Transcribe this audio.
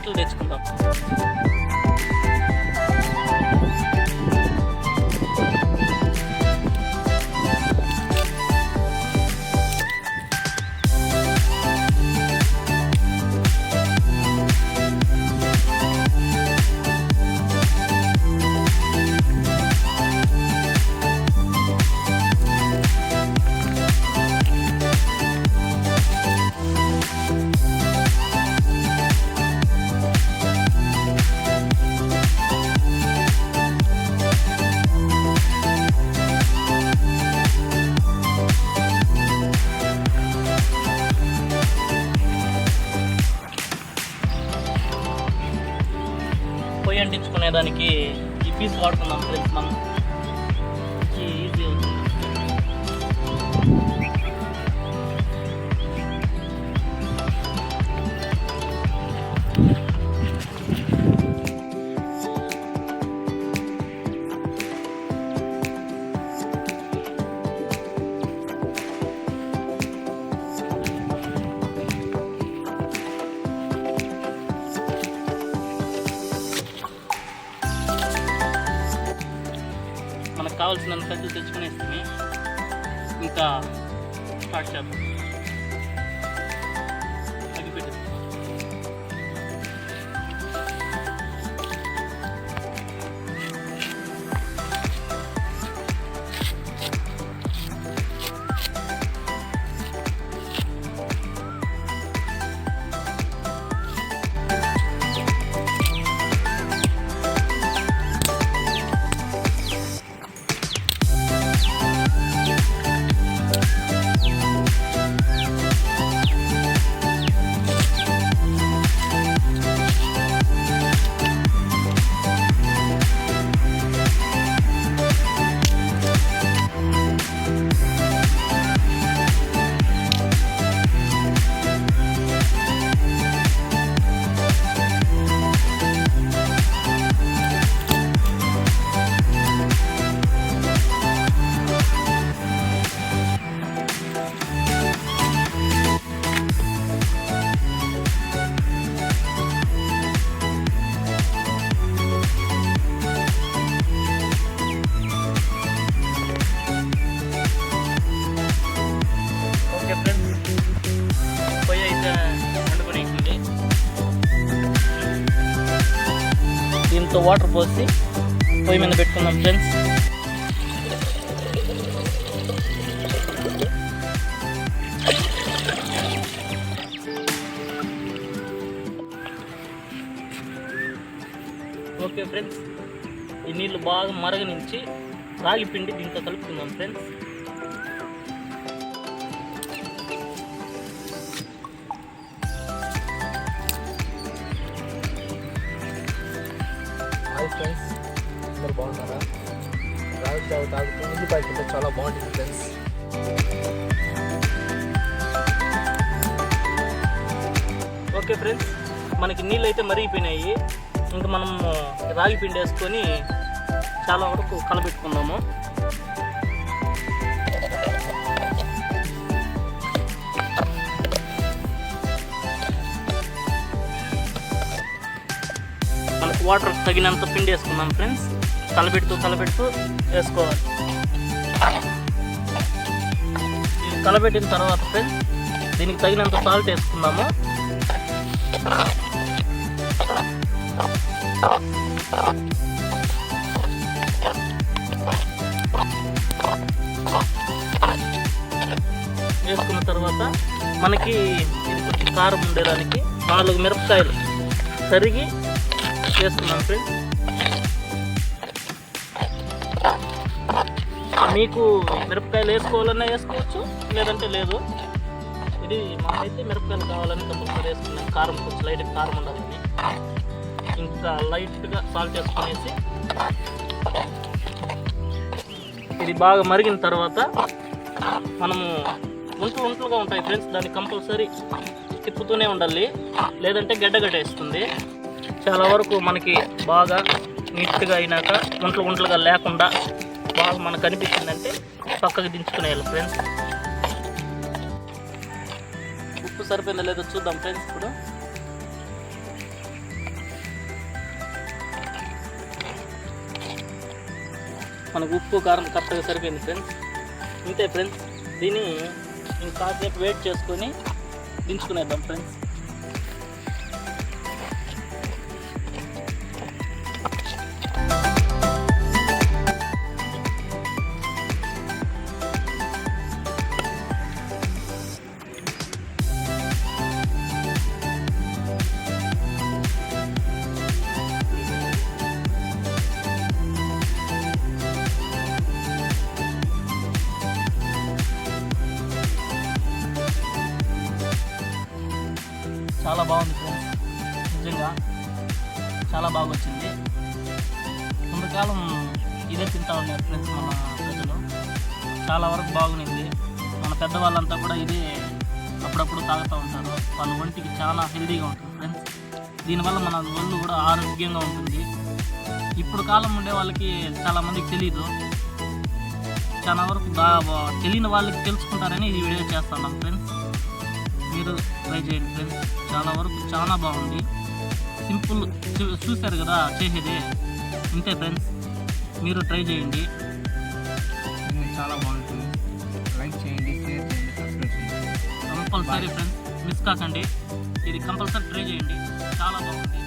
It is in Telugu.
కట్టెలు తెచ్చుకుందాం. పొయ్యి అంటించుకునేదానికి ఈ పీస్ వాడుతున్నాం ఫ్రెండ్స్. మనం ఈజీ అవుతుంది. మనకు కావాల్సినంత కట్టెలు తెచ్చుకునేస్తే ఇంకా స్టార్ట్ చేద్దాం. అగ్గిపెట్టి దీంతో వాటర్ పోసి పొయ్యి మీద పెట్టుకుందాం ఫ్రెండ్స్. ఓకే ఫ్రెండ్స్, ఈ నీళ్ళు బాగా మరగనించి రాగి పిండి దీంతో కలుపుకుందాం ఫ్రెండ్స్. హాయ్ ఫ్రెండ్స్, అందరు బాగున్నారా? రాగి జావ తాగుతూ ఉల్లిపాయ తింటే చాలా బాగుంటుంది ఫ్రెండ్స్. ఓకే ఫ్రెండ్స్, మనకి నీళ్ళు అయితే మరిగిపోయినాయి. ఇంకా మనం రాగి పిండి వేసుకొని చాలా వరకు కలబెట్టుకుందాము. మనకు వాటర్ తగినంత పిండి వేసుకుందాం ఫ్రెండ్స్. కలబెడుతూ వేసుకోవాలి. ఇది కలబెట్టిన తర్వాత ఫ్రెండ్స్ దీనికి తగినంత సాల్ట్ వేసుకుందాము. వేసుకున్న తర్వాత మనకి ఇది కొంచెం కారం ఉండేదానికి 4 మిరపకాయలు తరిగి వేసుకున్నాం ఫ్రెండ్స్. మీకు మిరపకాయలు వేసుకోవాలన్నా వేసుకోవచ్చు, లేదంటే లేదు. ఇది మాకైతే మిరపకాయలు కావాలని కంపల్సరీ వేసుకున్నాం. కారం కొంచెం లైట్గా కారం ఉండాలని, ఇంకా లైట్గా సాల్ట్ వేసుకునేసి ఇది బాగా మరిగిన తర్వాత మనము ఒంట్లుగా ఉంటాయి ఫ్రెండ్స్, దాన్ని కంపల్సరీ తిప్పుతూనే ఉండాలి, లేదంటే గడ్డగట్టేస్తుంది. చాలా వరకు మనకి బాగా నీట్గా అయినాక ఒంట్లుగా లేకుండా బాగా మనకు అనిపించిందంటే పక్కకి దించుకునేయాలి ఫ్రెండ్స్. ఉప్పు సరిపోయిందో లేదో చూద్దాం ఫ్రెండ్స్. ఇప్పుడు మనకు ఉప్పు కారం కరెక్ట్గా సరిపోయింది ఫ్రెండ్స్. ఇంతే ఫ్రెండ్స్, దీన్ని ఇంకాసేపు వెయిట్ చేసుకొని దించుకునేద్దాం ఫ్రెండ్స్. చాలా బాగుంది ఫ్రెండ్స్, నిజంగా చాలా బాగా వచ్చింది. కొంతకాలం ఇదే తింటా ఉన్నారు ఫ్రెండ్స్ మన ప్రజలు, చాలా వరకు బాగుంది. మన పెద్దవాళ్ళంతా కూడా ఇదే అప్పుడప్పుడు తాగుతూ ఉంటారు. వాళ్ళ ఒంటికి చాలా హెల్దీగా ఉంటుంది ఫ్రెండ్స్. దీనివల్ల మన ఒళ్ళు కూడా ఆరోగ్యంగా ఉంటుంది. ఇప్పుడు కాలం ఉండే వాళ్ళకి చాలామందికి తెలీదు, చాలా వరకు తెలియని వాళ్ళకి తెలుసుకుంటారని ఈ వీడియో చేస్తున్నాం ఫ్రెండ్స్. మీరు ట్రై చేయండి ఫ్రెండ్స్, చాలా వరకు చాలా బాగుంది. సింపుల్, చూశారు కదా చేసేది, ఇంతే ఫ్రెండ్స్. మీరు ట్రై చేయండి, చాలా బాగుంటుంది. లైక్ చేయండి, షేర్ చేయండి, సబ్స్క్రైబ్ చేయండి కంపల్సరీ ఫ్రెండ్స్. మిస్ కాకండి, ఇది కంపల్సరీ ట్రై చేయండి, చాలా బాగుంది.